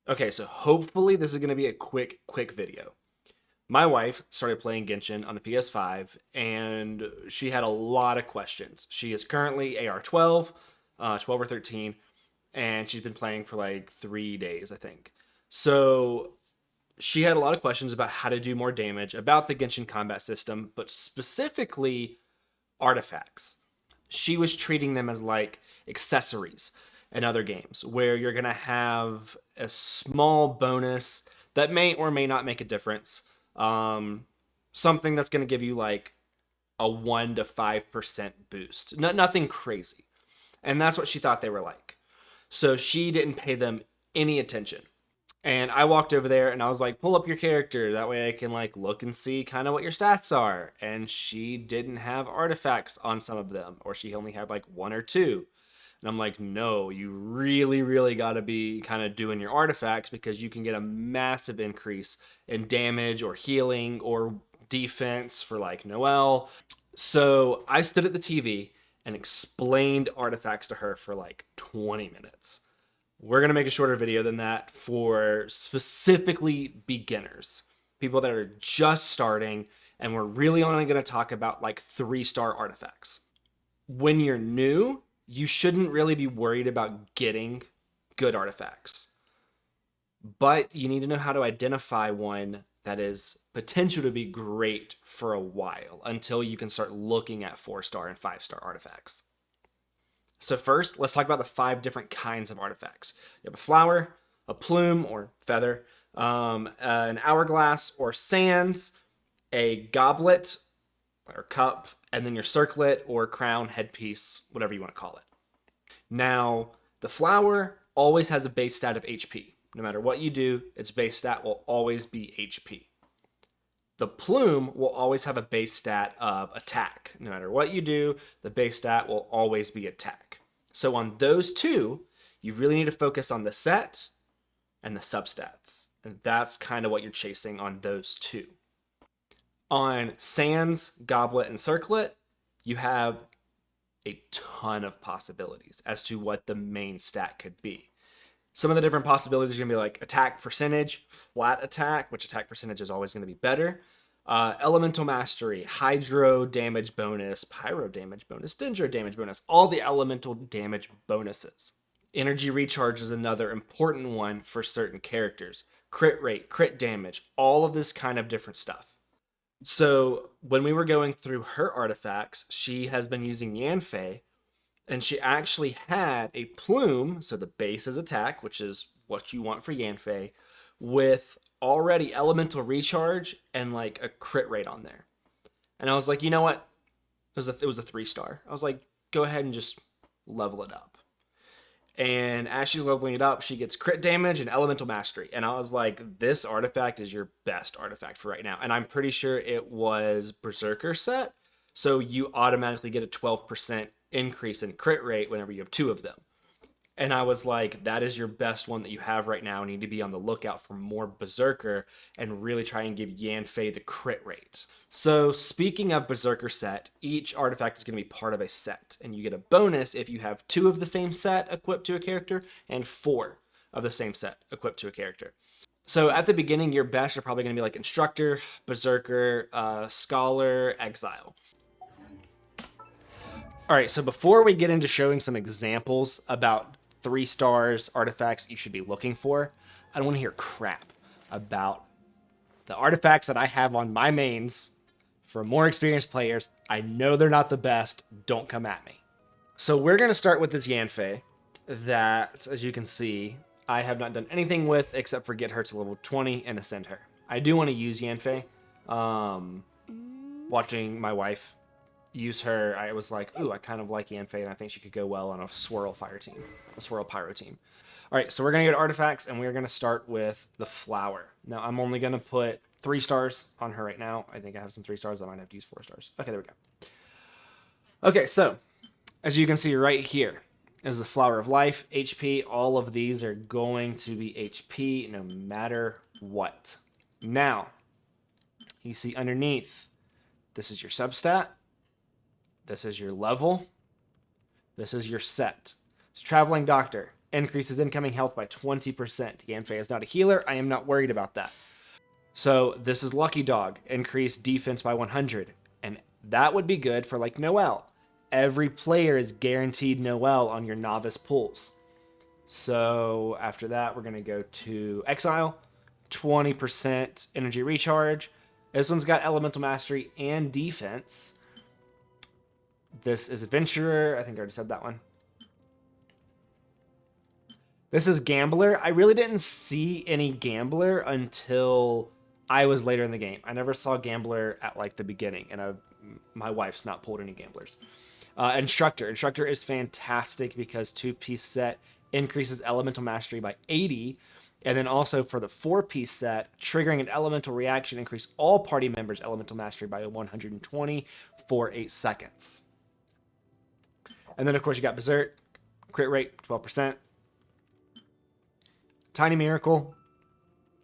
Okay, so hopefully this is going to be a quick video. My wife started playing Genshin on the PS5, and she had a lot of questions. She is currently AR 12, 12 or 13, and she's been playing for like 3 days, I think. So she had a lot of questions about how to do more damage, about the Genshin combat system, but specifically artifacts. She was treating them as like accessories in other games where you're going to have a small bonus that may or may not make a difference. Something that's going to give you like a 1 to 5% boost. Nothing crazy. And that's what she thought they were like. So she didn't pay them any attention. And I walked over there and I was like, pull up your character. That way I can like look and see kind of what your stats are. And she didn't have artifacts on some of them, or she only had like one or two. And I'm like, no, you really, really got to be kind of doing your artifacts because you can get a massive increase in damage or healing or defense for like Noelle. So I stood at the TV and explained artifacts to her for like 20 minutes. We're going to make a shorter video than that for specifically beginners, people that are just starting, and we're really only going to talk about like 3-star artifacts. When you're new, you shouldn't really be worried about getting good artifacts, but you need to know how to identify one that is potential to be great for a while until you can start looking at 4-star and 5-star artifacts. So first, let's talk about the 5 different kinds of artifacts. You have a flower, a plume or feather, an hourglass or sands, a goblet or cup, and then your circlet or crown, headpiece, whatever you want to call it. Now, the flower always has a base stat of HP. No matter what you do, its base stat will always be HP. The plume will always have a base stat of attack. No matter what you do, the base stat will always be attack. So on those two, you really need to focus on the set and the substats. And that's kind of what you're chasing on those two. On Sands, Goblet, and Circlet, you have a ton of possibilities as to what the main stat could be. Some of the different possibilities are going to be like attack percentage, flat attack, which attack percentage is always going to be better. Elemental mastery, hydro damage bonus, pyro damage bonus, dendro damage bonus, all the elemental damage bonuses. Energy recharge is another important one for certain characters. Crit rate, crit damage, all of this kind of different stuff. So when we were going through her artifacts, she has been using Yanfei, and she actually had a plume, so the base is attack, which is what you want for Yanfei, with already elemental recharge and like a crit rate on there. And I was like, you know what? It was a 3-star. I was like, go ahead and just level it up. And as she's leveling it up, she gets crit damage and elemental mastery. And I was like, this artifact is your best artifact for right now. And I'm pretty sure it was Berserker set. So you automatically get a 12% increase in crit rate whenever you have 2 of them. And I was like, that is your best one that you have right now. You need to be on the lookout for more Berserker and really try and give Yanfei the crit rate. So speaking of Berserker set, each artifact is going to be part of a set. And you get a bonus if you have 2 of the same set equipped to a character and 4 of the same set equipped to a character. So at the beginning, your best are probably going to be like Instructor, Berserker, Scholar, Exile. All right, so before we get into showing some examples about 3 stars artifacts you should be looking for, I don't want to hear crap about the artifacts that I have on my mains for more experienced players. I know they're not the best. Don't come at me. So we're going to start with this Yanfei that, as you can see, I have not done anything with except for get her to level 20 and ascend her. I do want to use Yanfei. Watching my wife use her, I was like, ooh, I kind of like Yanfei, and I think she could go well on a Swirl Fire team, a Swirl Pyro team. All right, so we're going to go to artifacts, and we're going to start with the flower. Now, I'm only going to put 3 stars on her right now. I think I have some 3 stars. I might have to use 4 stars. Okay, there we go. Okay, so as you can see right here is the Flower of Life, HP. All of these are going to be HP no matter what. Now, you see underneath, this is your substat. This is your level. This is your set. So Traveling Doctor. increases incoming health by 20%. Yanfei is not a healer. I am not worried about that. So this is Lucky Dog, increase defense by 100. And that would be good for like Noelle. Every player is guaranteed Noelle on your novice pools. So after that, we're going to go to Exile, 20% energy recharge. This one's got Elemental Mastery and Defense. This is Adventurer. I think I already said that one. This is Gambler. I really didn't see any Gambler until I was later in the game. I never saw Gambler at like the beginning, and my wife's not pulled any Gamblers. Instructor. Instructor is fantastic because 2-piece set increases Elemental Mastery by 80. And then also for the 4-piece set, triggering an elemental reaction increase all party members' Elemental Mastery by 120 for 8 seconds. And then, of course, you got Berserk. Crit rate, 12%. Tiny Miracle.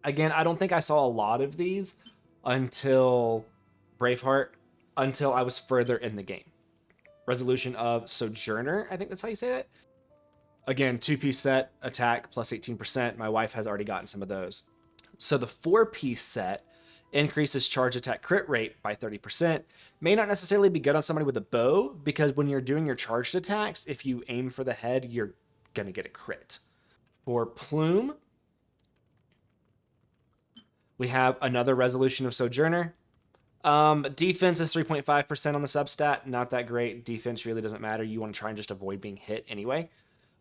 Again, I don't think I saw a lot of these until Braveheart, until I was further in the game. Resolution of Sojourner, I think that's how you say it. Again, 2-piece set, attack plus 18%. My wife has already gotten some of those. So the 4-piece set increases charge attack crit rate by 30%. May not necessarily be good on somebody with a bow, because when you're doing your charged attacks, if you aim for the head, you're going to get a crit. For Plume, we have another Resolution of Sojourner. Defense is 3.5% on the substat. Not that great. Defense really doesn't matter. You want to try and just avoid being hit anyway.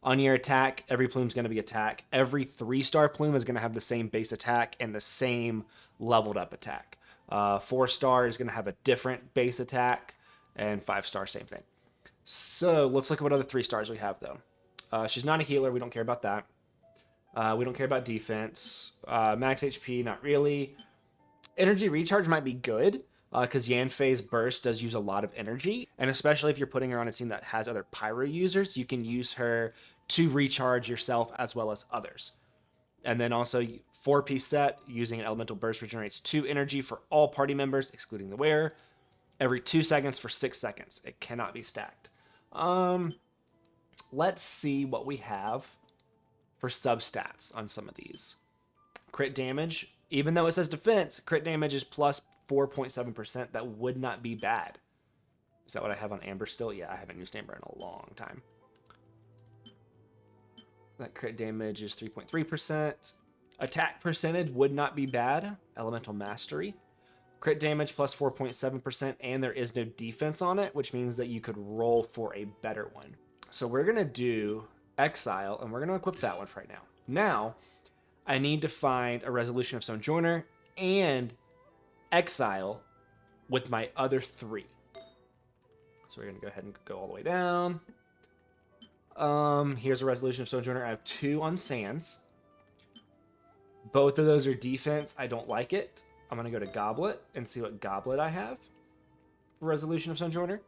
On your attack, every plume's going to be attack. Every 3-star plume is going to have the same base attack and the same leveled up attack. 4-star is going to have a different base attack, and 5-star, same thing. So let's look at what other 3-stars we have, though. She's not a healer. We don't care about that. We don't care about defense. Max HP, not really. Energy recharge might be good, because Yanfei's burst does use a lot of energy, and especially if you're putting her on a team that has other pyro users, you can use her to recharge yourself as well as others. And then also 4-piece set, using an elemental burst regenerates 2 energy for all party members, excluding the wearer, every 2 seconds for 6 seconds. It cannot be stacked. Let's see what we have for substats on some of these. Crit damage, even though it says defense, crit damage is plus 4.7%. That would not be bad. Is that what I have on Amber still? Yeah, I haven't used Amber in a long time. That crit damage is 3.3%. Attack percentage would not be bad. Elemental Mastery. Crit damage plus 4.7%, and there is no defense on it, which means that you could roll for a better one. So we're going to do Exile, and we're going to equip that one for right now. Now, I need to find a Resolution of Sojourner and Exile with my other 3. So we're going to go ahead and go all the way down. Here's a Resolution of Sojourner. I have 2 on Sands. Both of those are defense. I don't like it. I'm going to go to Goblet and see what Goblet I have for Resolution of Sojourner.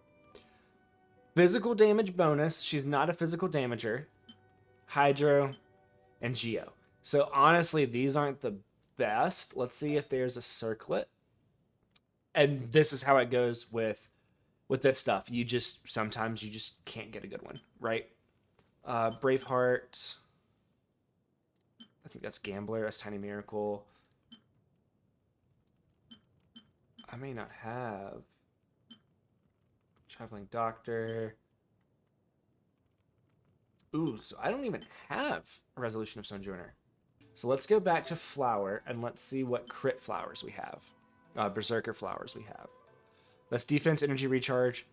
Physical damage bonus. She's not a physical damager. Hydro and Geo. So honestly, these aren't the best. Let's see if there's a circlet. And this is how it goes with this stuff. Sometimes you just can't get a good one, right? Braveheart. I think that's Gambler. That's Tiny Miracle. I may not have Traveling Doctor. Ooh, so I don't even have a Resolution of Sojourner. So let's go back to Flower and let's see what crit flowers we have. Berserker flowers we have. That's defense, energy recharge.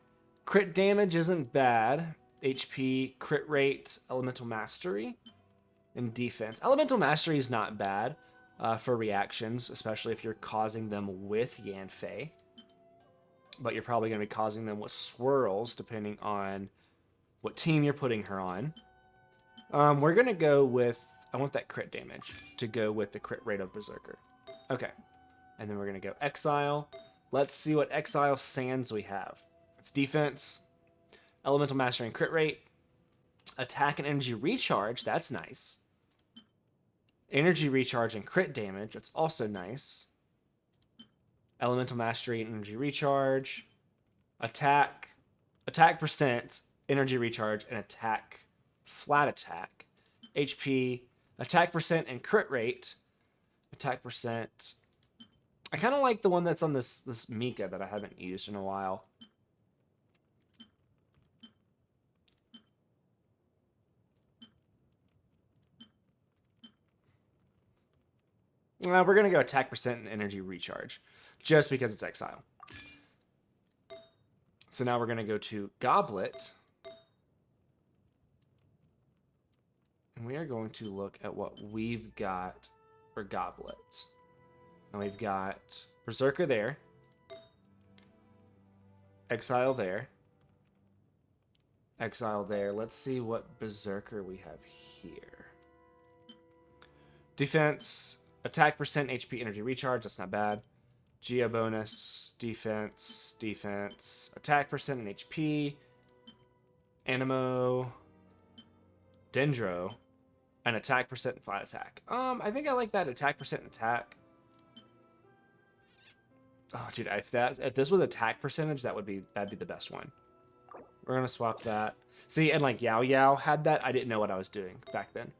Crit damage isn't bad. HP, crit rate, elemental mastery, and defense. Elemental mastery is not bad for reactions, especially if you're causing them with Yanfei. But you're probably going to be causing them with swirls, depending on what team you're putting her on. We're going to go with... I want that crit damage to go with the crit rate of Berserker. Okay. And then we're going to go Exile. Let's see what Exile Sands we have. It's defense, elemental mastery and crit rate, attack and energy recharge. That's nice. Energy recharge and crit damage. That's also nice. Elemental mastery and energy recharge. Attack percent, energy recharge, and attack flat attack. HP, attack percent, and crit rate. Attack percent. I kind of like the one that's on this Mika that I haven't used in a while. We're going to go attack percent and energy recharge, just because it's Exile. So now we're going to go to Goblet. And we are going to look at what we've got for Goblet. And we've got Berserker there. Exile there. Exile there. Let's see what Berserker we have here. Defense, attack percent, HP, energy recharge. That's not bad. Geo bonus, defense, defense, attack percent and HP. Animo, Dendro, and attack percent and flat attack. I think I like that attack percent and attack. Oh, dude, if this was attack percentage, that'd be the best one. We're gonna swap that. See, and like Yao Yao had that. I didn't know what I was doing back then.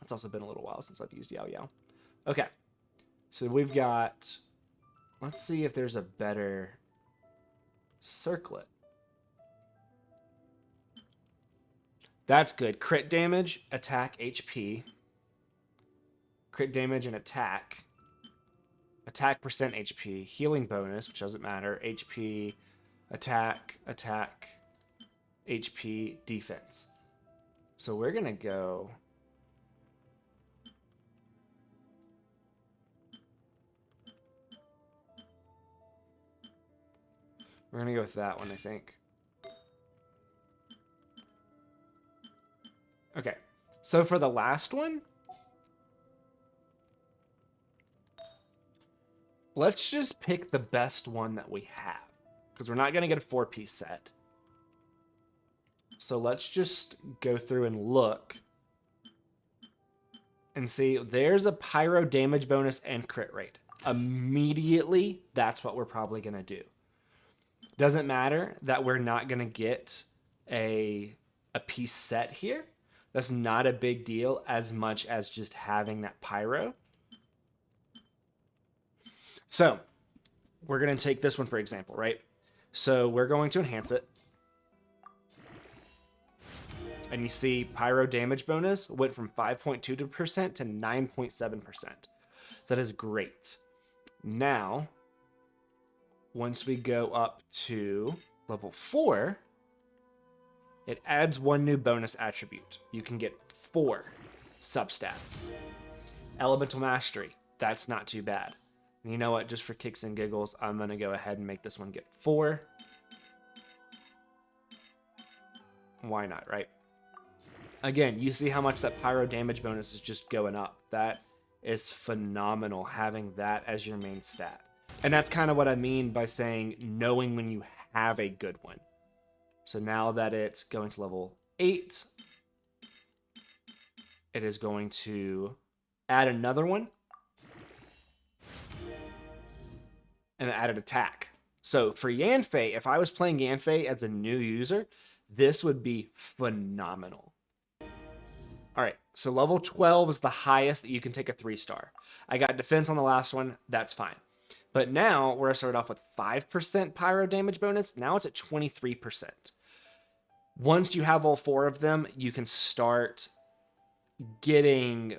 It's also been a little while since I've used Yao Yao. Okay, so we've got. Let's see if there's a better circlet. That's good. Crit damage, attack, HP. Crit damage and attack. Attack percent HP. Healing bonus, which doesn't matter. HP, attack, attack, HP, defense. So we're going to go... We're going to go with that one, I think. Okay, so for the last one, let's just pick the best one that we have, because we're not going to get a 4-piece set. So let's just go through and look and see. There's a pyro damage bonus and crit rate. Immediately, that's what we're probably going to do. Doesn't matter that we're not going to get a piece set here. That's not a big deal as much as just having that pyro. So we're going to take this one, for example, right? So we're going to enhance it. And you see pyro damage bonus went from 5.2% to 9.7%. So that is great. Now, once we go up to level 4, it adds one new bonus attribute. You can get 4 substats. Elemental Mastery. That's not too bad. And you know what? Just for kicks and giggles, I'm going to go ahead and make this one get 4. Why not, right? Again, you see how much that pyro damage bonus is just going up. That is phenomenal, having that as your main stat. And that's kind of what I mean by saying knowing when you have a good one. So now that it's going to level 8, it is going to add another one. And add an attack. So for Yanfei, if I was playing Yanfei as a new user, this would be phenomenal. All right, so level 12 is the highest that you can take a 3-star. I got defense on the last one, that's fine. But now we're gonna start off with 5% pyro damage bonus. Now it's at 23%. Once you have all 4 of them, you can start getting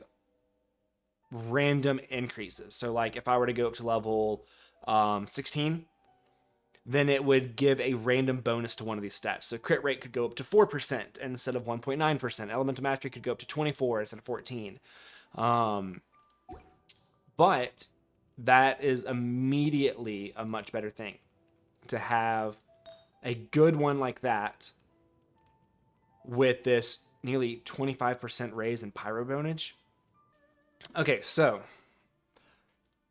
random increases. So like if I were to go up to level 16, then it would give a random bonus to one of these stats. So crit rate could go up to 4% instead of 1.9%. Elemental Mastery could go up to 24 instead of 14. But that is immediately a much better thing to have a good one like that with this nearly 25% raise in pyro bonus. Okay, so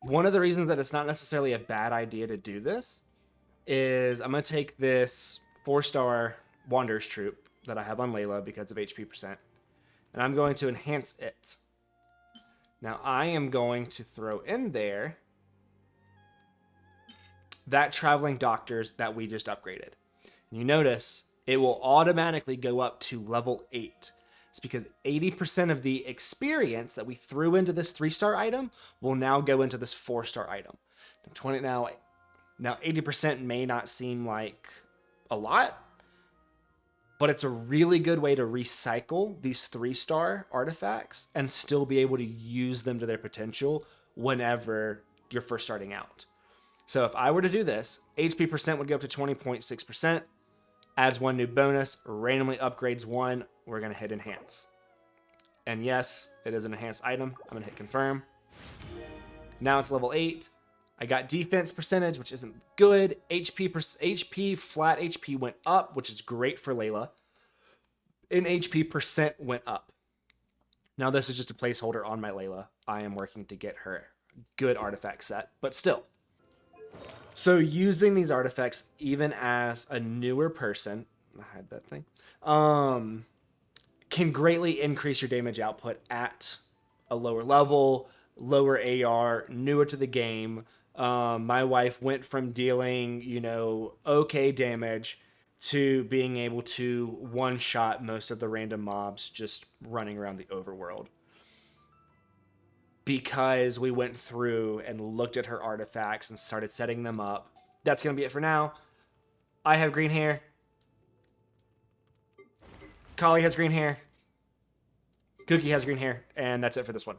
one of the reasons that it's not necessarily a bad idea to do this is I'm going to take this 4-star Wanderer's Troop that I have on Layla because of HP percent, and I'm going to enhance it. Now I am going to throw in there that Traveling Doctors that we just upgraded. And you notice it will automatically go up to level 8. It's because 80% of the experience that we threw into this 3-star item will now go into this 4-star item. Now 80% may not seem like a lot, but it's a really good way to recycle these 3-star artifacts and still be able to use them to their potential whenever you're first starting out. So if I were to do this, HP percent would go up to 20.6%, adds 1 new bonus, randomly upgrades 1. We're going to hit enhance. And yes, it is an enhanced item. I'm going to hit confirm. Now it's level 8. I got defense percentage, which isn't good. Flat HP went up, which is great for Layla. And HP percent went up. Now this is just a placeholder on my Layla. I am working to get her good artifact set, but still. So using these artifacts, even as a newer person, I had that thing, can greatly increase your damage output at a lower level, lower AR, newer to the game. My wife went from dealing, okay damage to being able to one-shot most of the random mobs just running around the overworld. Because we went through and looked at her artifacts and started setting them up. That's going to be it for now. I have green hair. Kali has green hair. Cookie has green hair. And that's it for this one.